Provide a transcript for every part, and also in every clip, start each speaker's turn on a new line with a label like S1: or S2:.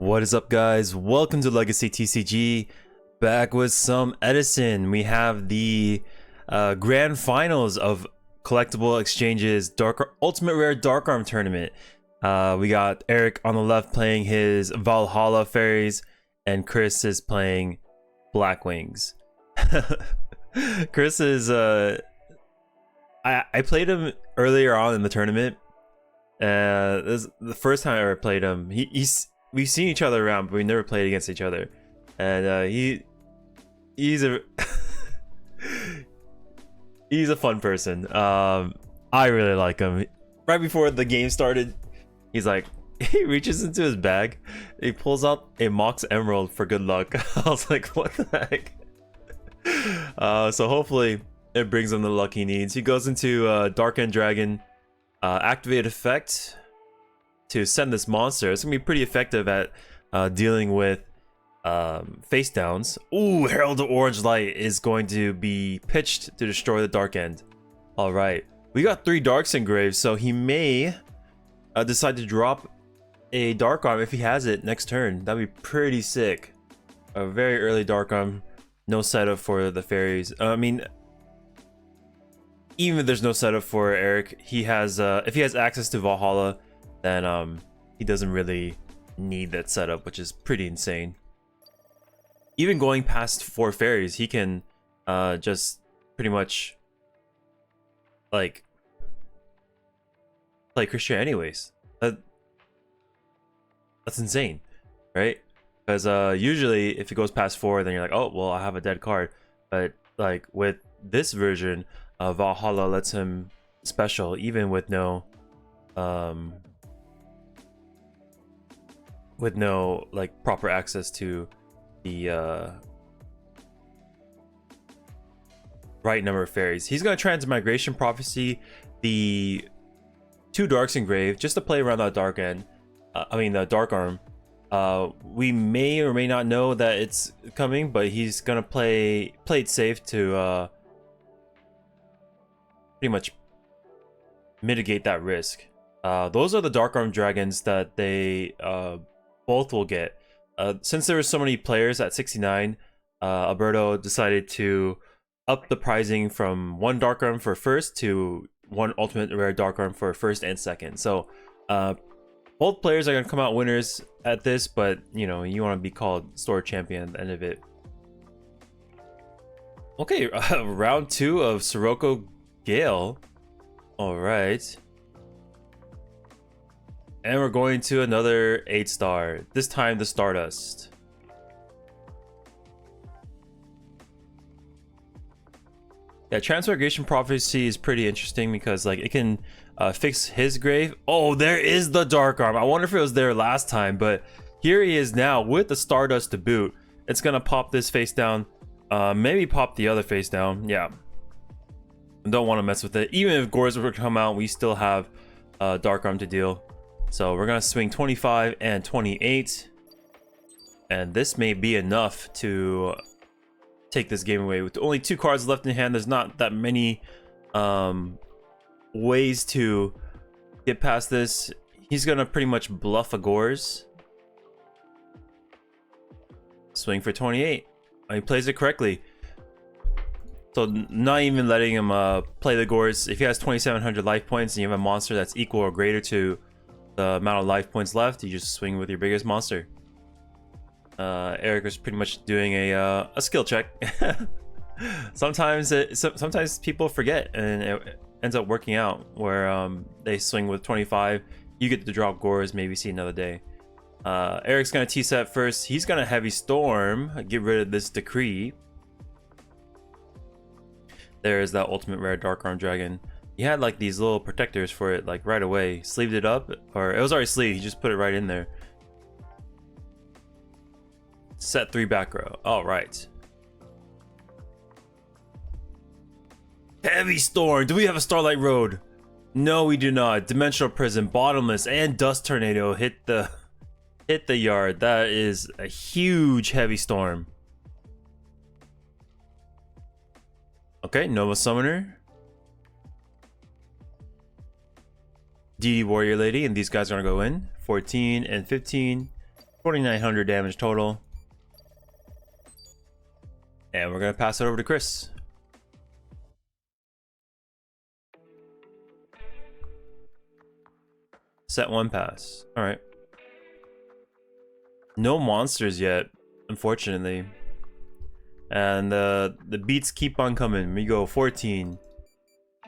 S1: What is up, guys? Welcome to Legacy TCG. Back with some Edison. We have the grand finals of Collectible Exchange's Ultimate Rare Dark Arm tournament. We got Eric on the left playing his Valhalla Fairies, and Chris is playing Blackwings. Chris is I played him earlier on in the tournament. This is the first time I ever played him. We've seen each other around, but we never played against each other. And he's a he's a fun person. I really like him. Right before the game started, he's like, he reaches into his bag, he pulls out a Mox Emerald for good luck. I was like, what the heck? So hopefully it brings him the luck he needs. He goes into Dark End Dragon, activate effect to send this monster. It's gonna be pretty effective at dealing with face downs. Ooh, Herald of Orange Light is going to be pitched to destroy the Dark End. All right, we got 3 Darks engraved, so he may decide to drop a Dark Arm if he has it next turn. That'd be pretty sick. A very early Dark Arm, no setup for the fairies. I mean, even if there's no setup for Eric, he has if he has access to Valhalla, then he doesn't really need that setup, which is pretty insane. Even going past 4 fairies, he can just pretty much like play Christian anyways. That's insane, right? Because usually if it goes past 4, then you're like, oh well, I have a dead card. But like with this version, Valhalla lets him special even with no like proper access to the right number of fairies. He's gonna Transmigration Prophecy the 2 Darks engraved just to play around that Dark End. I mean the Dark Arm. We may or may not know that it's coming, but he's gonna play it safe to pretty much mitigate that risk. Those are the Dark Arm dragons that they both will get. Since there were so many players at 69, Alberto decided to up the pricing from 1 Dark Arm for first to 1 Ultimate Rare Dark Arm for first and second. So both players are going to come out winners at this, but you know, you want to be called store champion at the end of it. Okay, round 2 of Sirocco Gale. All right. And we're going to another 8-star, this time the Stardust. Yeah, Transmigration Prophecy is pretty interesting because like it can fix his grave. Oh, there is the Dark Arm. I wonder if it was there last time, but here he is now with the Stardust to boot. It's gonna pop this face down, maybe pop the other face down. Yeah, don't want to mess with it. Even if Gores were to come out, we still have Dark Arm to deal. So we're gonna swing 25 and 28, and this may be enough to take this game away. With only 2 cards left in hand, there's not that many ways to get past this. He's gonna pretty much bluff a Gores. Swing for 28. He plays it correctly. So not even letting him play the Gores. If he has 2,700 life points and you have a monster that's equal or greater to the amount of life points left, you just swing with your biggest monster. Eric was pretty much doing a skill check. Sometimes people forget and it ends up working out where they swing with 25. You get to drop Gores, maybe see another day. Eric's gonna T-set first. He's gonna Heavy Storm, get rid of this Decree. There's that Ultimate Rare Dark Arm Dragon. He had like these little protectors for it like right away. Sleeved it up, or it was already sleeved, he just put it right in there. Set 3 back row. All right. Heavy Storm. Do we have a Starlight Road? No, we do not. Dimensional Prison, Bottomless, and Dust Tornado hit the yard. That is a huge Heavy Storm. Okay, Nova Summoner, DD Warrior Lady, and these guys are gonna go in 14 and 15. 2,900 damage total. And we're gonna pass it over to Chris. Set 1 pass. Alright. No monsters yet, unfortunately. And the beats keep on coming. We go 14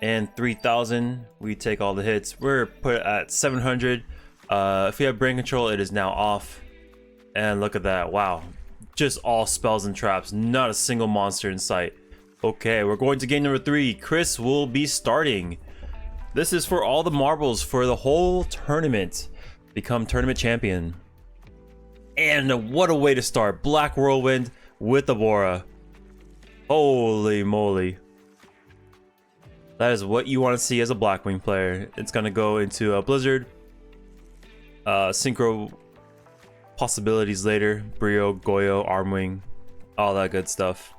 S1: and 3,000. We take all the hits. We're put at 700. If we have brain control, it is now off. And look at that. Wow. Just all spells and traps. Not a single monster in sight. Okay, we're going to game number 3. Chris will be starting. This is for all the marbles for the whole tournament. Become tournament champion. And what a way to start. Black Whirlwind with Abora. Holy moly. That is what you want to see as a Blackwing player. It's going to go into a Blizzard. Synchro possibilities later. Brio, Goyo, Armwing. All that good stuff.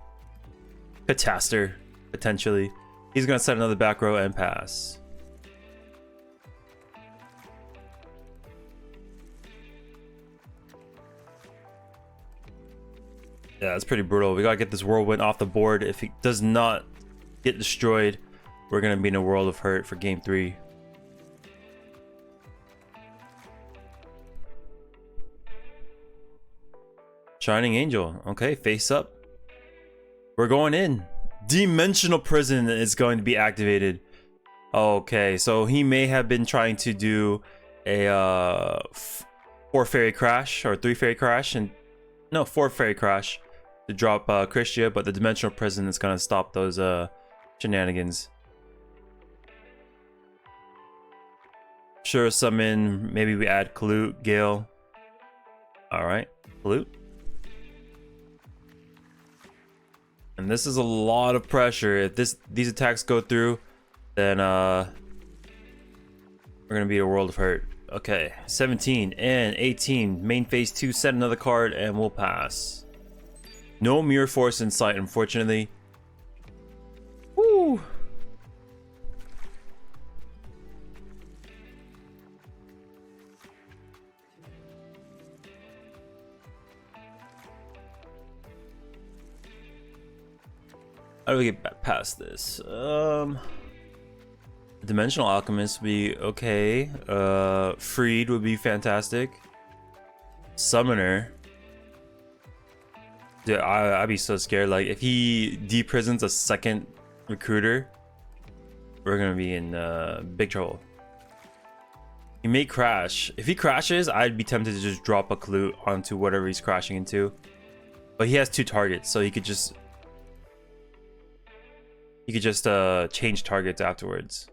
S1: Cataster, potentially. He's going to set another back row and pass. Yeah, that's pretty brutal. We gotta get this Whirlwind off the board. If he does not get destroyed, we're gonna be in a world of hurt for game 3. Shining Angel. Okay, face up. We're going in. Dimensional Prison is going to be activated. Okay, so he may have been trying to do a 4 fairy crash or 3 fairy crash, and no, 4 fairy crash to drop Christia, but the Dimensional Prison is gonna stop those shenanigans. Sure, summon. Maybe we add Kalute, Gale. All right, Kalute. And this is a lot of pressure. If these attacks go through, then we're gonna be a world of hurt. Okay, 17 and 18. Main phase 2, set another card, and we'll pass. No Mirror Force in sight, unfortunately. Woo! How do we get past this? Dimensional Alchemist would be okay. Freed would be fantastic. Summoner. Dude, I'd be so scared. Like, if he deprisons a second recruiter, we're gonna be in big trouble. He may crash. If he crashes, I'd be tempted to just drop a Kalute onto whatever he's crashing into. But he has 2 targets, so he could just change targets afterwards.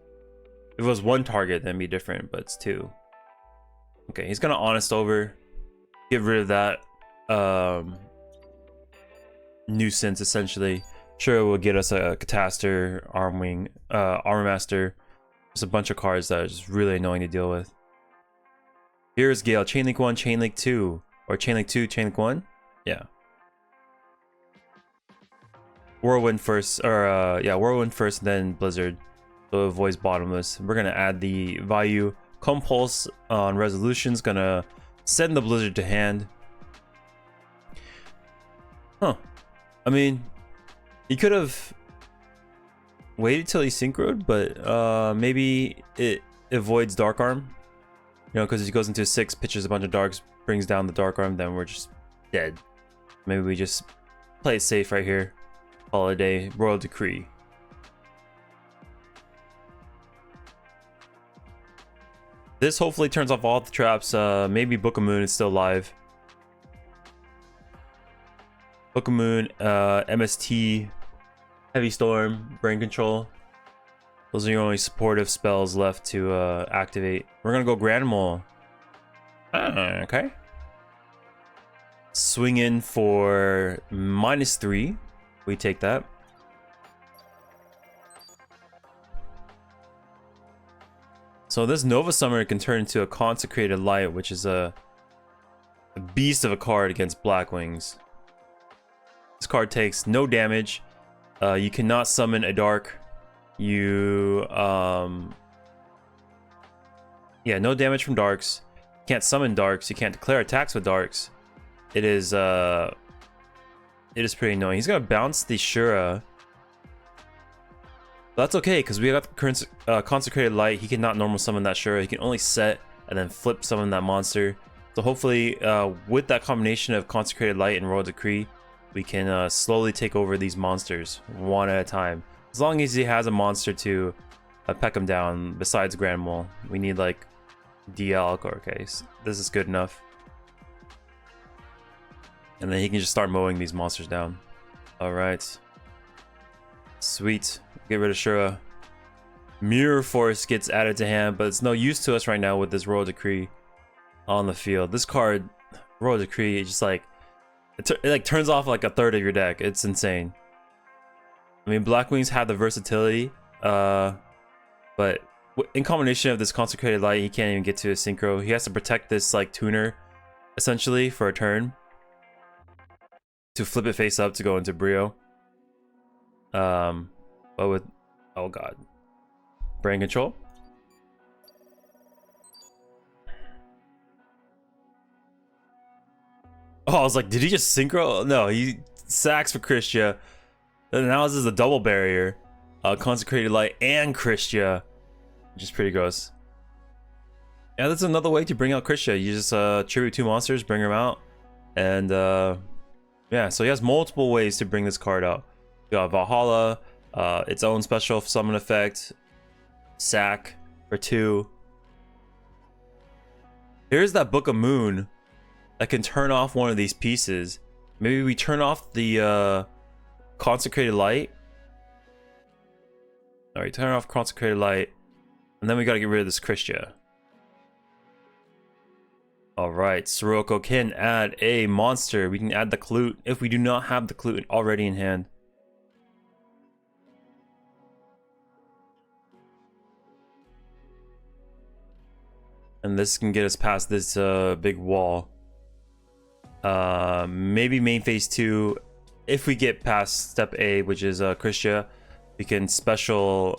S1: If it was 1 target, then it'd be different, but it's 2. Okay, he's gonna Honest Over. Get rid of that nuisance, essentially. Sure, it will get us a Cataster, Armwing, Armor Master. Just a bunch of cards that are just really annoying to deal with. Here's Gale. Chainlink 1, Chainlink 2. Or Chainlink 2, Chainlink 1? Yeah. Whirlwind first, or yeah, Whirlwind first, then Blizzard. So it avoids Bottomless. We're gonna add the value Compulse on Resolutions. Gonna send the Blizzard to hand. Huh. I mean, he could have waited till he synchroed, but maybe it avoids Dark Arm. You know, because he goes into 6, pitches a bunch of darks, brings down the Dark Arm, then we're just dead. Maybe we just play it safe right here. Call it a day. Royal Decree. This hopefully turns off all the traps. Maybe Book of Moon is still live. Book of Moon, MST, Heavy Storm, Brain Control. Those are your only supportive spells left to activate. We're gonna go Granimal. Okay. Swing in for -3. We take that. So this Nova Summoner can turn into a Consecrated Light, which is a beast of a card against Blackwings. This card takes no damage. You cannot summon a dark. You yeah, no damage from darks. You can't summon darks. You can't declare attacks with darks. it is pretty annoying. He's gonna bounce the Shura. But that's okay, because we got current Consecrated Light. He cannot normal summon that Shura. He can only set and then flip summon that monster. So hopefully, with that combination of Consecrated Light and Royal Decree, we can slowly take over these monsters one at a time. As long as he has a monster to peck him down besides Grand Mole. We need like DL. Okay, so this is good enough. And then he can just start mowing these monsters down. Alright. Sweet. Get rid of Shura. Mirror Force gets added to hand, but it's no use to us right now with this Royal Decree on the field. This card, Royal Decree, is just like it like turns off like a third of your deck. It's insane. I mean, Blackwings have the versatility, but in combination of this Consecrated Light, he can't even get to a synchro. He has to protect this like tuner essentially for a turn to flip it face up to go into Brio. But with, oh god, brain control. Oh, I was like, did he just synchro? No, he sacks for Christia. And now this is a double barrier. Consecrated Light and Christia, which is pretty gross. Yeah, that's another way to bring out Christia. You just tribute 2 monsters, bring them out. And yeah, so he has multiple ways to bring this card out. You got Valhalla, its own special summon effect, sack for 2. Here's that Book of Moon that can turn off one of these pieces. Maybe we turn off the Consecrated Light. Alright, turn off Consecrated Light. And then we gotta get rid of this Christia. Alright, Sirocco can add a monster. We can add the Clute if we do not have the Clute already in hand. And this can get us past this big wall. Maybe main phase 2. If we get past step A, which is Christia, we can special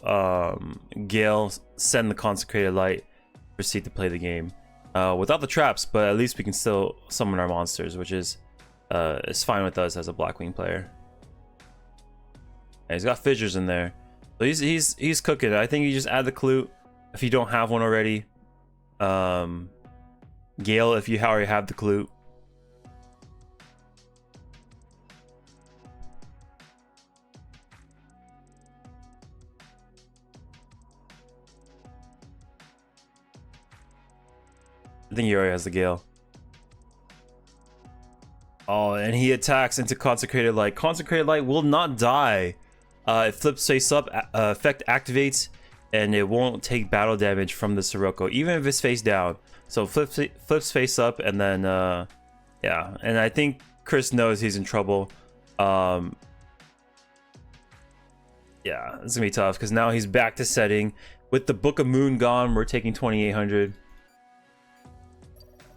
S1: Gale, send the Consecrated Light, proceed to play the game. Without the traps, but at least we can still summon our monsters, which is fine with us as a Blackwing player. And he's got fissures in there, so he's cooking. I think you just add the Clute if you don't have one already. Gale if you already have the Clute. I think he already has the Gale. Oh, and he attacks into Consecrated Light. Consecrated Light will not die. It flips face up, effect activates, and it won't take battle damage from the Sirocco, even if it's face down. So flips face up, and then, yeah. And I think Chris knows he's in trouble. Yeah, it's gonna be tough, because now he's back to setting. With the Book of Moon gone, we're taking 2,800.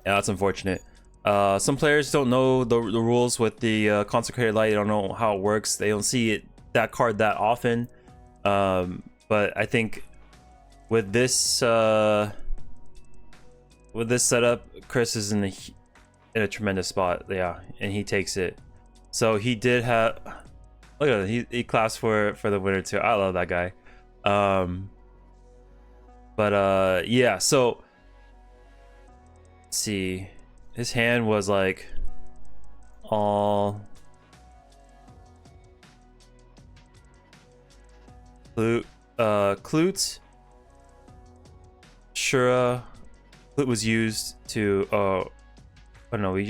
S1: Yeah, that's unfortunate. Some players don't know the rules with the Consecrated Light. They don't know how it works. They don't see that card that often. But I think with this setup, Chris is in a tremendous spot. Yeah, and he takes it. So he did have. Look at that. He claps for the winner too. I love that guy. But yeah. So. Let's see, his hand was like all Clute, Shura. Clute was used to oh no,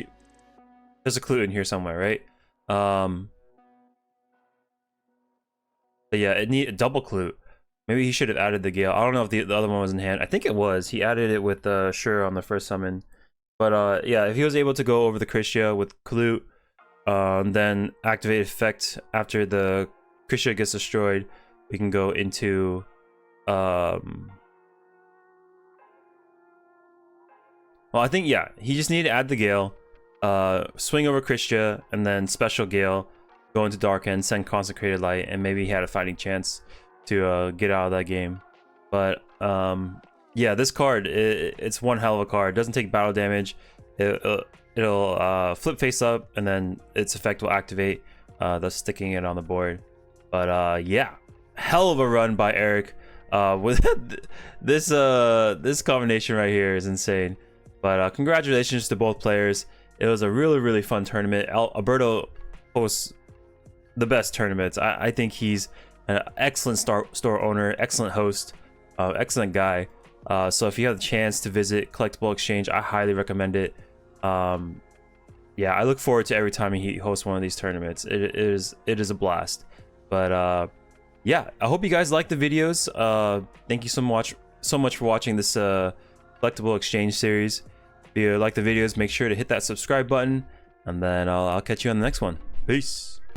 S1: there's a Clute in here somewhere, right? But yeah, it need a double Clute. Maybe he should have added the Gale. I don't know if the other one was in hand. I think it was. He added it with Shura on the first summon. But yeah, if he was able to go over the Christia with Clute, then activate effect after the Christia gets destroyed, we can go into well, I think, yeah, he just needed to add the Gale, swing over Christia, and then special Gale, go into Dark End, send Consecrated Light, and maybe he had a fighting chance to get out of that game. But yeah, this card, it's one hell of a card. It doesn't take battle damage. It it'll flip face up, and then its effect will activate, thus sticking it on the board. But yeah, hell of a run by Eric. With this combination right here is insane. But congratulations to both players. It was a really fun tournament. Alberto hosts the best tournaments. I think he's an excellent store owner, excellent host, excellent guy. So if you have the chance to visit Collectible Exchange, I highly recommend it. Yeah, I look forward to every time he hosts one of these tournaments. It is a blast. But yeah, I hope you guys like the videos. Thank you so much for watching this Collectible Exchange series. If you like the videos, make sure to hit that subscribe button, and then I'll catch you on the next one. Peace.